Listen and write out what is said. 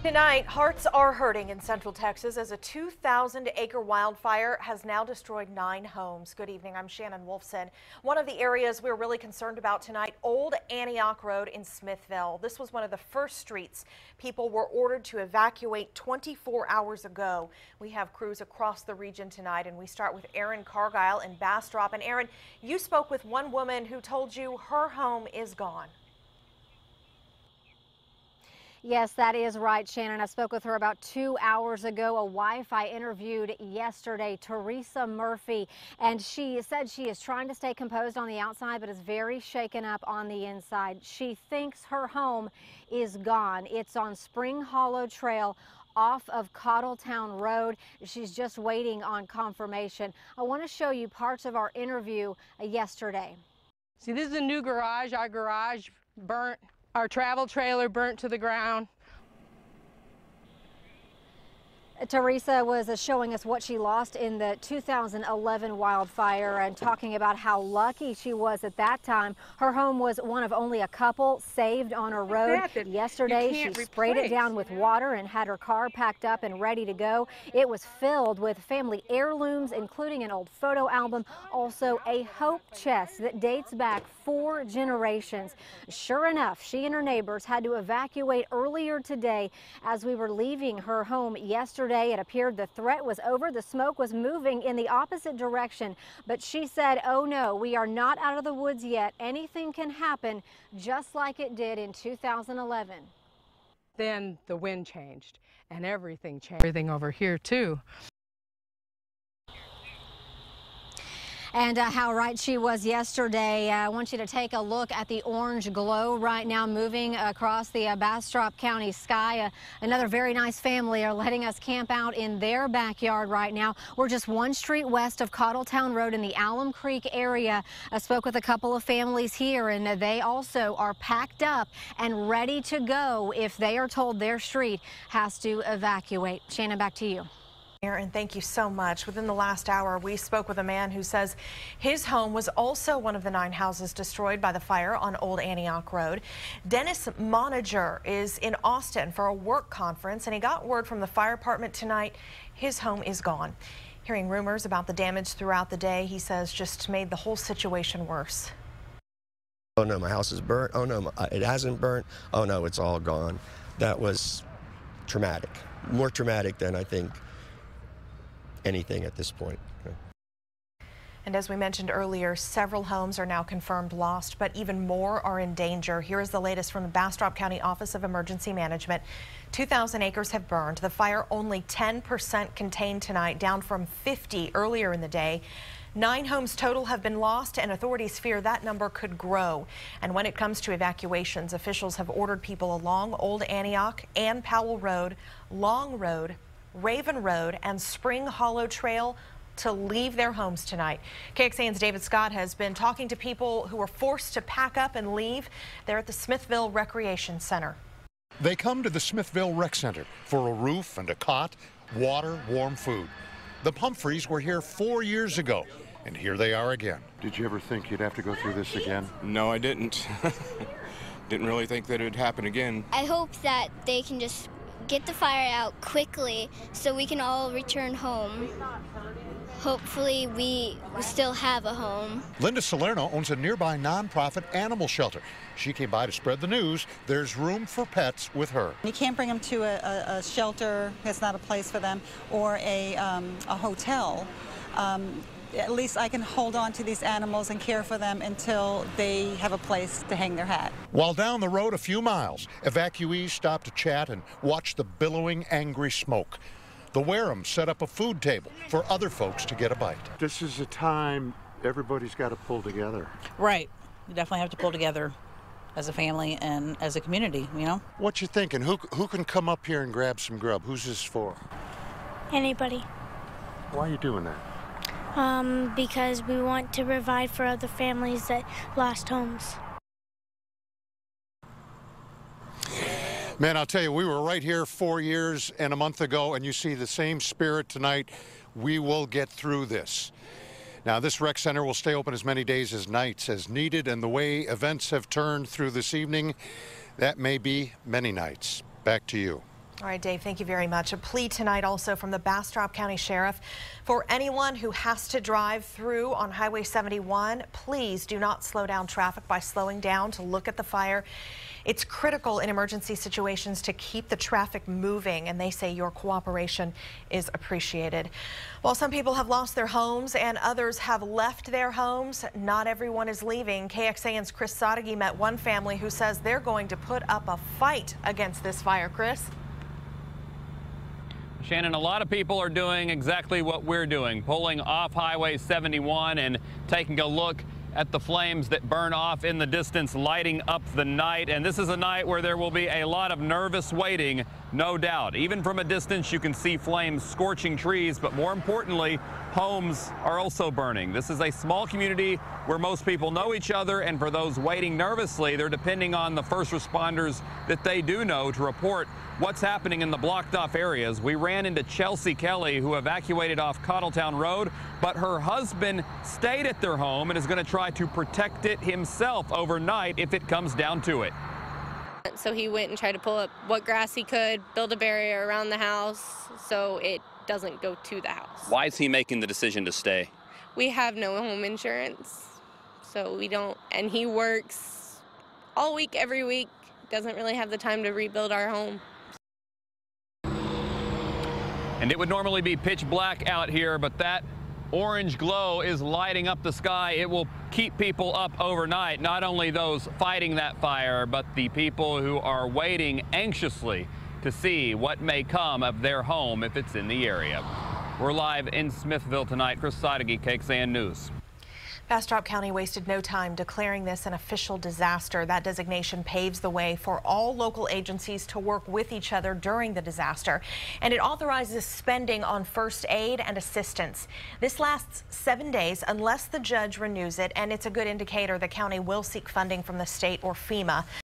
Tonight, hearts are hurting in Central Texas as a 2,000-acre wildfire has now destroyed 9 homes. Good evening, I'm Shannon Wolfson. One of the areas we're really concerned about tonight, Old Antioch Road in Smithville. This was one of the first streets people were ordered to evacuate 24 hours ago. We have crews across the region tonight, and we start with Erin Cargile in Bastrop. And Erin, you spoke with one woman who told you her home is gone. Yes, that is right, Shannon. I spoke with her about 2 hours ago. A wife I interviewed yesterday, Teresa Murphy, and she said she is trying to stay composed on the outside, but is very shaken up on the inside. She thinks her home is gone. It's on Spring Hollow Trail off of Cottletown Road. She's just waiting on confirmation. I want to show you parts of our interview yesterday. See, this is a new garage. Our garage burnt. Our travel trailer burnt to the ground. Teresa was showing us what she lost in the 2011 wildfire and talking about how lucky she was at that time. Her home was one of only a couple saved on a road. Yesterday, she sprayed it down with water and had her car packed up and ready to go. It was filled with family heirlooms, including an old photo album, also a hope chest that dates back 4 generations. Sure enough, she and her neighbors had to evacuate earlier today. As we were leaving her home yesterday, it appeared the threat was over. The smoke was moving in the opposite direction, but she said, "Oh no, we are not out of the woods yet. Anything can happen, just like it did in 2011. Then the wind changed and everything changed. Everything over here too. And how right she was yesterday. I want you to take a look at the orange glow right now moving across the Bastrop County sky. Another very nice family are letting us camp out in their backyard right now. We're just 1 street west of Cottletown Road in the Alum Creek area. I spoke with a couple of families here, and they also are packed up and ready to go if they are told their street has to evacuate. Shannon, back to you. Erin, thank you so much. Within the last hour, we spoke with a man who says his home was also one of the 9 houses destroyed by the fire on Old Antioch Road. Dennis Monager is in Austin for a work conference, and he got word from the fire department tonight his home is gone. Hearing rumors about the damage throughout the day, he says just made the whole situation worse. Oh no, my house is burnt. Oh no, it hasn't burnt. Oh no, it's all gone. That was traumatic. More traumatic than I think anything at this point. And as we mentioned earlier, several homes are now confirmed lost, but even more are in danger. Here is the latest from the Bastrop County Office of Emergency Management. 2,000 acres have burned. The fire only 10% contained tonight, down from 50 earlier in the day. 9 homes total have been lost, and authorities fear that number could grow. And when it comes to evacuations, officials have ordered people along Old Antioch and Powell Road, Long Road, Raven Road, and Spring Hollow Trail to leave their homes tonight. KXAN's David Scott has been talking to people who were forced to pack up and leave. They're at the Smithville Recreation Center. They come to the Smithville Rec Center for a roof and a cot, water, warm food. The Humphreys were here 4 years ago, and here they are again. Did you ever think you'd have to go through this again? No, I didn't. Didn't really think that it would happen again. I hope that they can just get the fire out quickly so we can all return home. Hopefully we still have a home. Linda Salerno owns a nearby nonprofit animal shelter. She came by to spread the news. There's room for pets with her. You can't bring them to a shelter. It's not a place for them, or a hotel. At least I can hold on to these animals and care for them until they have a place to hang their hat. While down the road a few miles, evacuees stopped to chat and watch the billowing, angry smoke. The Warehams set up a food table for other folks to get a bite. This is a time everybody's got to pull together. Right. You definitely have to pull together as a family and as a community, you know? What you thinking? Who can come up here and grab some grub? Who's this for? Anybody. Why are you doing that? Because we want to provide for other families that lost homes. Man, I'll tell you, we were right here 4 years and a month ago, and you see the same spirit tonight. We will get through this. Now, this rec center will stay open as many days as nights as needed, and the way events have turned through this evening, that may be many nights. Back to you. All right, Dave, thank you very much. A plea tonight also from the Bastrop County Sheriff for anyone who has to drive through on Highway 71. Please do not slow down traffic by slowing down to look at the fire. It's critical in emergency situations to keep the traffic moving, and they say your cooperation is appreciated. While some people have lost their homes and others have left their homes, not everyone is leaving. KXAN's Chris Sadeghi met one family who says they're going to put up a fight against this fire. Chris? Shannon, a lot of people are doing exactly what we're doing, pulling off Highway 71 and taking a look at the flames that burn off in the distance, lighting up the night. And this is a night where there will be a lot of nervous waiting, no doubt. Even from a distance, you can see flames scorching trees, but more importantly, homes are also burning. This is a small community where most people know each other, and for those waiting nervously, they're depending on the first responders that they do know to report what's happening in the blocked off areas. We ran into Chelsea Kelly, who evacuated off Cottletown Road, but her husband stayed at their home and is going to try to protect it himself overnight if it comes down to it. So he went and tried to pull up what grass he could, build a barrier around the house so it doesn't go to the house. Why is he making the decision to stay? We have no home insurance, so we don't, and he works all week, every week, doesn't really have the time to rebuild our home. And it would normally be pitch black out here, but that orange glow is lighting up the sky. It will keep people up overnight, not only those fighting that fire, but the people who are waiting anxiously to see what may come of their home if it's in the area. We're live in Smithville tonight. Chris Sadeghi, KXAN News. Bastrop County wasted no time declaring this an official disaster. That designation paves the way for all local agencies to work with each other during the disaster, and it authorizes spending on first aid and assistance. This lasts 7 days unless the judge renews it, and it's a good indicator the county will seek funding from the state or FEMA.